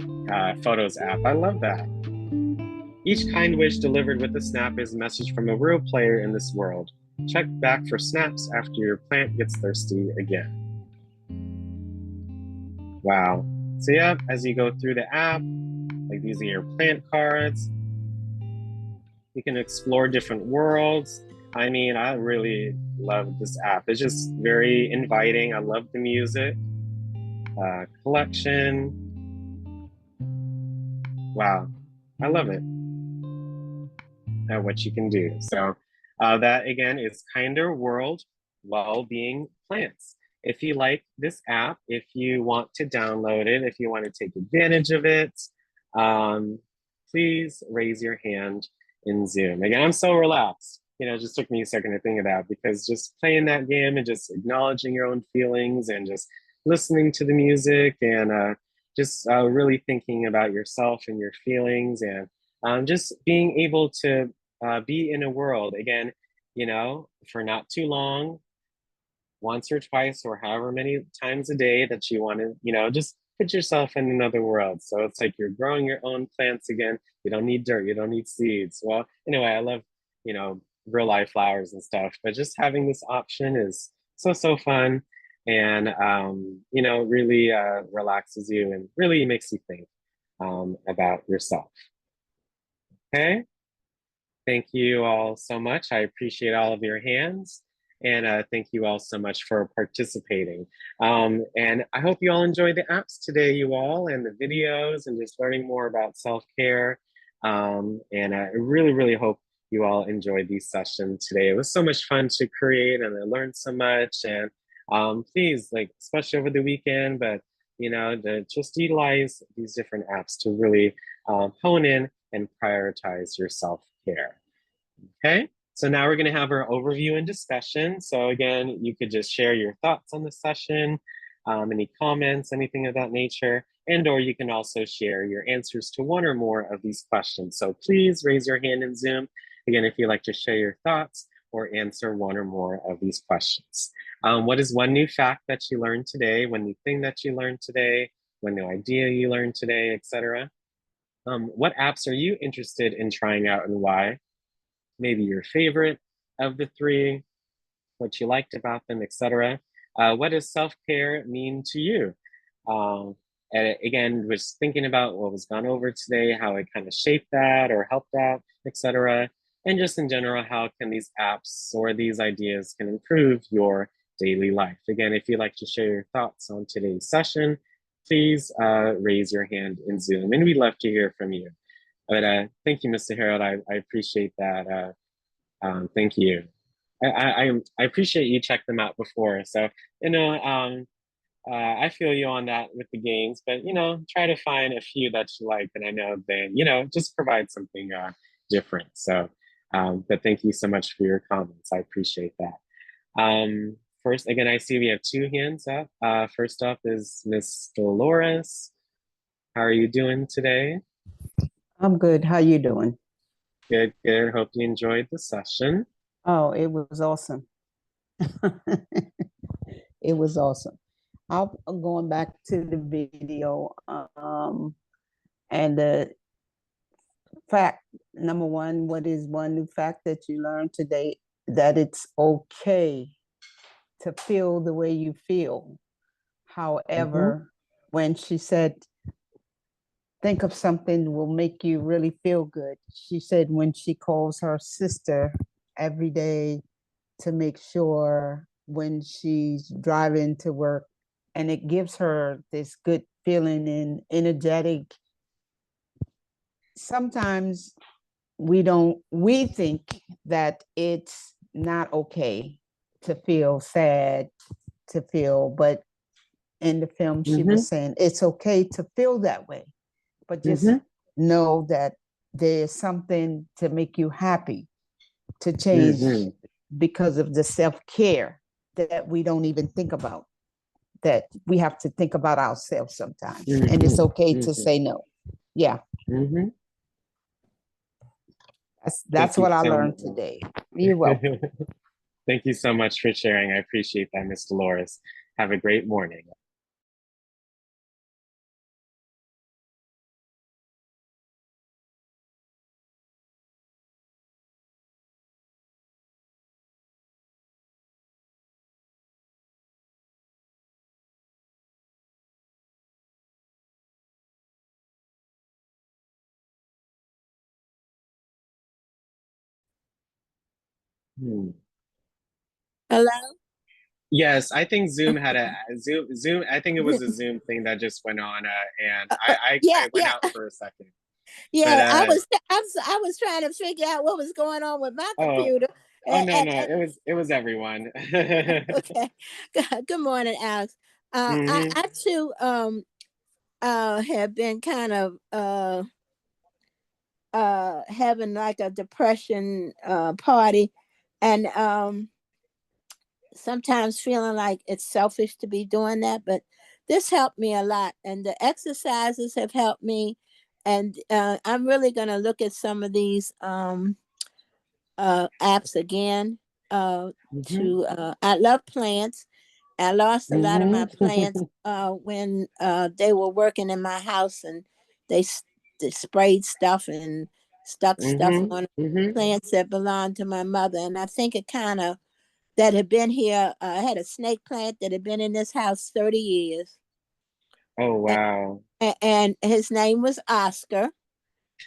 Photos app. I love that. Each kind wish delivered with a snap is a message from a real player in this world. Check back for snaps after your plant gets thirsty again. Wow. So yeah, as you go through the app, like these are your plant cards. You can explore different worlds. I mean, I really love this app. It's just very inviting. I love the music. Collection. Wow, I love it. What you can do. So that again is Kinder World Well-Being Plants. If you like this app, if you want to download it, if you want to take advantage of it, please raise your hand in Zoom. Again, I'm so relaxed. You know, it just took me a second to think of that, because just playing that game and just acknowledging your own feelings and just listening to the music and just really thinking about yourself and your feelings, and just being able to be in a world, again, you know, for not too long, once or twice or however many times a day that you want to, you know, just put yourself in another world. So it's like you're growing your own plants again. You don't need dirt, you don't need seeds. Well, anyway, I love, you know, real life flowers and stuff, but just having this option is so fun, and you know, really relaxes you and really makes you think about yourself. Okay, thank you all so much. I appreciate all of your hands, and thank you all so much for participating. And I hope you all enjoyed the apps today, you all, and the videos, and just learning more about self-care. And I really hope you all enjoyed these sessions today. It was so much fun to create, and I learned so much. And please, like, especially over the weekend, but you know, to just utilize these different apps to really hone in and prioritize your self-care. Okay, so now we're going to have our overview and discussion. So again, you could just share your thoughts on the session, any comments, anything of that nature, and or you can also share your answers to one or more of these questions. So please raise your hand in Zoom, again, if you'd like to share your thoughts or answer one or more of these questions. What is one new fact that you learned today, one new thing that you learned today, one new idea you learned today, etc.? What apps are you interested in trying out and why? Maybe your favorite of the three, what you liked about them, etc. What does self-care mean to you? And again, was thinking about what was gone over today, how it kind of shaped that or helped that, etc. And just in general, how can these apps or these ideas can improve your daily life? Again, if you'd like to share your thoughts on today's session, please raise your hand in Zoom, and we'd love to hear from you. But thank you, Mr. Harold. I appreciate that. Thank you. I appreciate you checked them out before. So, you know, I feel you on that with the games, but, you know, try to find a few that you like, and I know then, you know, just provide something different. So, but thank you so much for your comments. I appreciate that. First, again, I see we have two hands up. First up is Miss Dolores. How are you doing today? I'm good. How you doing? Good, good. Hope you enjoyed the session. Oh, it was awesome. It was awesome. I'm going back to the video, and the fact number one, what is one new fact that you learned today? That it's okay to feel the way you feel. However, when she said, think of something will make you really feel good, she said when she calls her sister every day to make sure when she's driving to work, and it gives her this good feeling and energetic. Sometimes we think that it's not okay to feel sad, but in the film she was saying it's okay to feel that way, but just know that there's something to make you happy to change because of the self-care that we don't even think about, that we have to think about ourselves sometimes. And it's okay to say no. Yeah. That's what I learned today. You're welcome. Thank you so much for sharing. I appreciate that, Ms. Dolores. Have a great morning. Hello? Yes, I think Zoom had a Zoom. I think it was a Zoom thing that just went on, and I went out for a second. Yeah, But, I was trying to figure out what was going on with my oh, computer. no, it was everyone. Okay. Good morning, Alex. I too have been kind of having like a depression party, and sometimes feeling like it's selfish to be doing that, but this helped me a lot, and the exercises have helped me. And I'm really going to look at some of these apps again. I love plants. I lost a lot of my plants when they were working in my house, and they sprayed stuff and stuck stuff on plants that belonged to my mother. And I think it kind of, that had been here. I had a snake plant that had been in this house 30 years. Oh, wow. And his name was Oscar.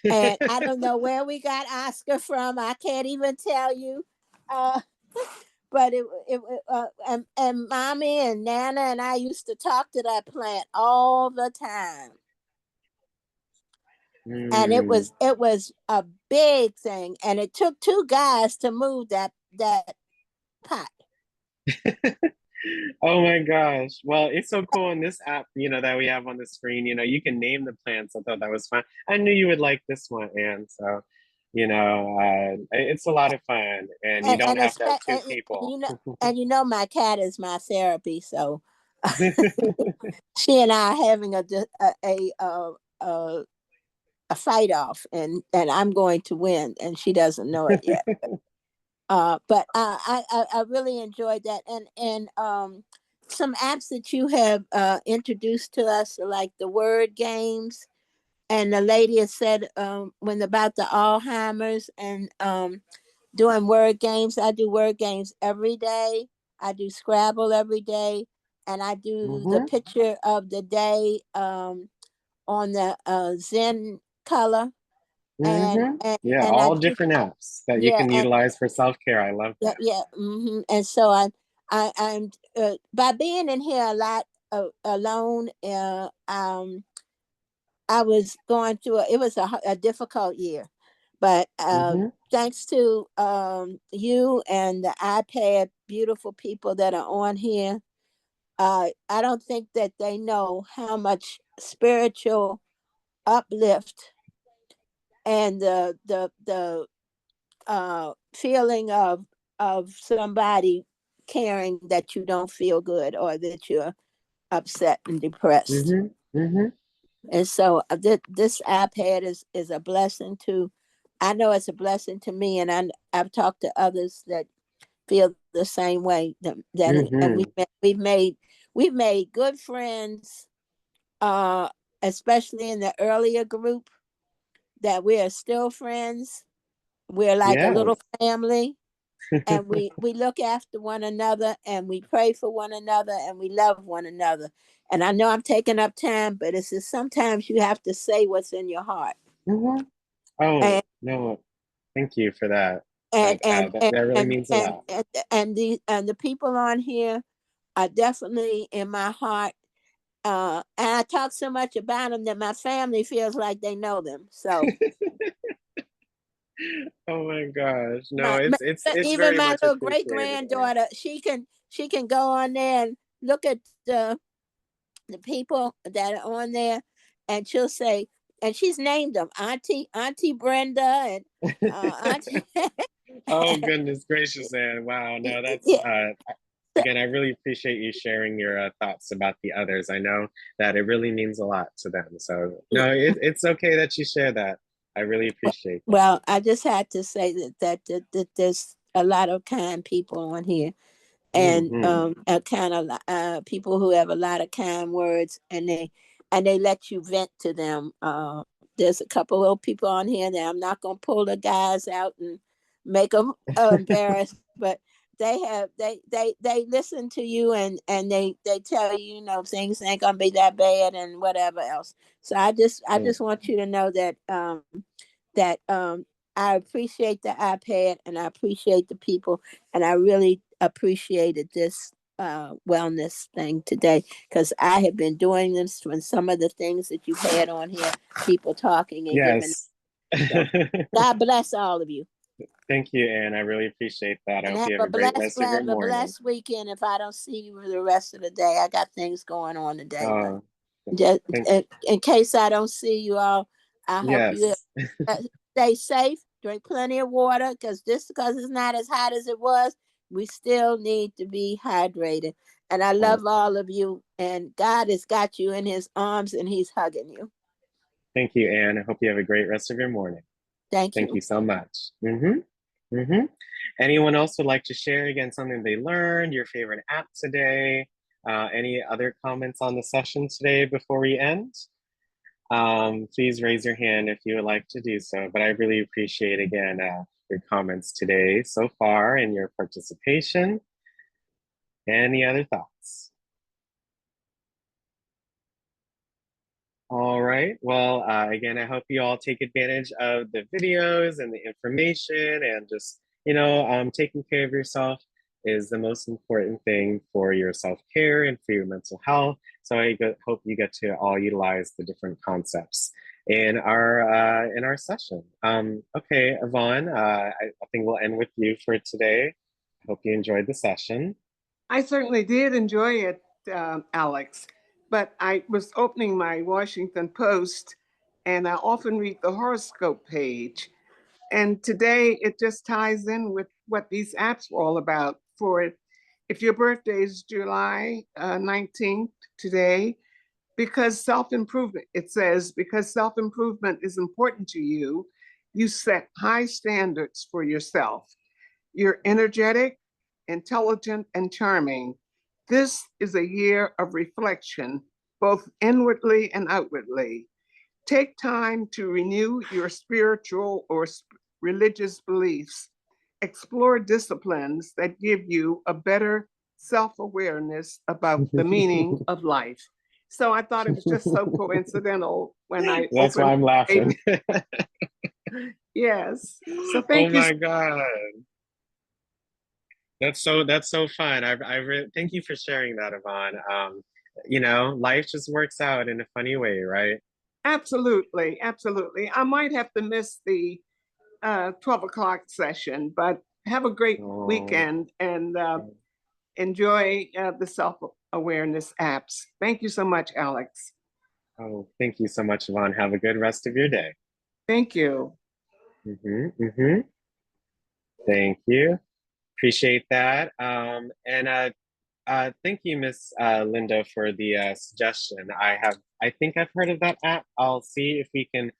And I don't know where we got Oscar from. I can't even tell you. But and Mommy and Nana and I used to talk to that plant all the time. And it was a big thing. And it took 2 guys to move that pot. Oh my gosh. Well, it's so cool in this app, that we have on the screen, you can name the plants. I thought that was fun. I knew you would like this one, Anne. So, it's a lot of fun, and you don't have to have 2 people. And my cat is my therapy. So she and I are having a fight off, and I'm going to win, and she doesn't know it yet. But I really enjoyed that, and some apps that you have introduced to us, like the word games, and the lady has said when about the Alzheimer's, and doing word games. I do word games every day. I do Scrabble every day, and I do the picture of the day on the Zen color. And all different apps that you can utilize for self-care. I love that. And so I'm by being in here a lot alone. I was going through it was a difficult year, but thanks to you and the iPad beautiful people that are on here, I don't think that they know how much spiritual uplift and the feeling of somebody caring that you don't feel good or that you're upset and depressed. And so this iPad is a blessing to, I know it's a blessing to me, and I've talked to others that feel the same way. And we've made good friends, especially in the earlier group, that we are still friends. We're like a little family, and we look after one another, and we pray for one another, and we love one another. And I know I'm taking up time, but it's just sometimes you have to say what's in your heart. Oh, no, thank you for that. That really means a lot. And the people on here are definitely in my heart. And I talk so much about them that my family feels like they know them. So. Oh my gosh. No, it's even very my much little appreciated. great granddaughter, she can go on there and look at the people that are on there, and she'll say, and she's named them Auntie Brenda and Auntie. Oh, goodness gracious, Anne. Wow. No, that's Yeah. again, I really appreciate you sharing your thoughts about the others. I know that it really means a lot to them. So no, it's okay that you share that. I really appreciate that. Well, I just had to say that there's a lot of kind people on here, and Mhm. a kind of people who have a lot of kind words, and they let you vent to them. There's a couple of people on here that I'm not gonna pull the guys out and make them embarrassed, but they listen to you, and they tell you, you know, things ain't gonna be that bad and whatever else. So I just want you to know that that I appreciate the iPad, and I appreciate the people, and I really appreciated this wellness thing today, because I have been doing this when some of the things that you've had on here, people talking and giving. Yes. So, God bless all of you. Thank you, Anne. I really appreciate that. I And hope you have have a great rest of your have a morning. blessed weekend. If I don't see you for the rest of the day, I got things going on today. But just Thank in case I don't see you all, I hope you yes. stay safe, drink plenty of water, because just because it's not as hot as it was, we still need to be hydrated. And I love all of you, and God has got you in his arms, and he's hugging you. Thank you, Anne. I hope you have a great rest of your morning. Thank Thank you. you so much. Anyone else would like to share again something they learned, your favorite app today? Any other comments on the session today before we end? Please raise your hand if you would like to do so. But I really appreciate, again, your comments today so far and your participation. Any other thoughts? All right. Well, again, I hope you all take advantage of the videos and the information, and just, taking care of yourself is the most important thing for your self-care and for your mental health. So hope you get to all utilize the different concepts in our session. Okay, Yvonne, I think we'll end with you for today. I hope you enjoyed the session. I certainly did enjoy it, Alex. But I was opening my Washington Post, and I often read the horoscope page. And today it just ties in with what these apps were all about. If your birthday is July 19th today, because self-improvement, it says, because self-improvement is important to you, you set high standards for yourself. You're energetic, intelligent, and charming. This is a year of reflection, both inwardly and outwardly. Take time to renew your spiritual or religious beliefs. Explore disciplines that give you a better self-awareness about the meaning of life. So I thought it was just so coincidental when I That's why I'm laughing. Yes. So thank you. Oh my God. That's so fun. Thank you for sharing that, Yvonne. Life just works out in a funny way, right? Absolutely, absolutely. I might have to miss the 12 o'clock session, but have a great weekend and enjoy the self-awareness apps. Thank you so much, Alex. Oh, thank you so much, Yvonne. Have a good rest of your day. Thank you. Thank you. Appreciate that. Thank you, Miss Linda, for the suggestion. I think I've heard of that app. I'll see if we can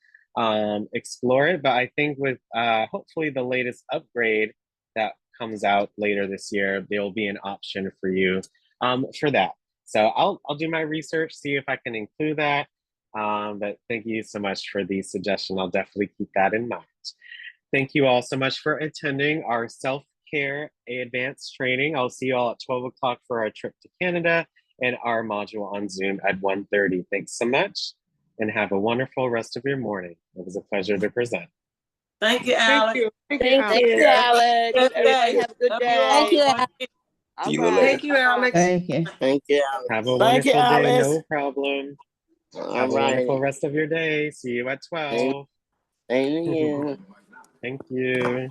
explore it. But I think with hopefully the latest upgrade that comes out later this year, there will be an option for you for that. So I'll do my research, see if I can include that. But thank you so much for the suggestion. I'll definitely keep that in mind. Thank you all so much for attending our self-care advanced training. I'll see you all at 12 o'clock for our trip to Canada and our module on Zoom at 1:30. Thanks so much and have a wonderful rest of your morning. It was a pleasure to present. Thank you, Alex. Thank you, Alex. Thank you, Alex. Good Everybody day. have a good Love you day. all. Thank you. All See you right. later. Thank you, Alex. Thank you. Thank you, Alex. Have a Thank you, wonderful day. Alice. No problem. All Have a wonderful right. rest of your day. See you at 12. Thank you. Thank you.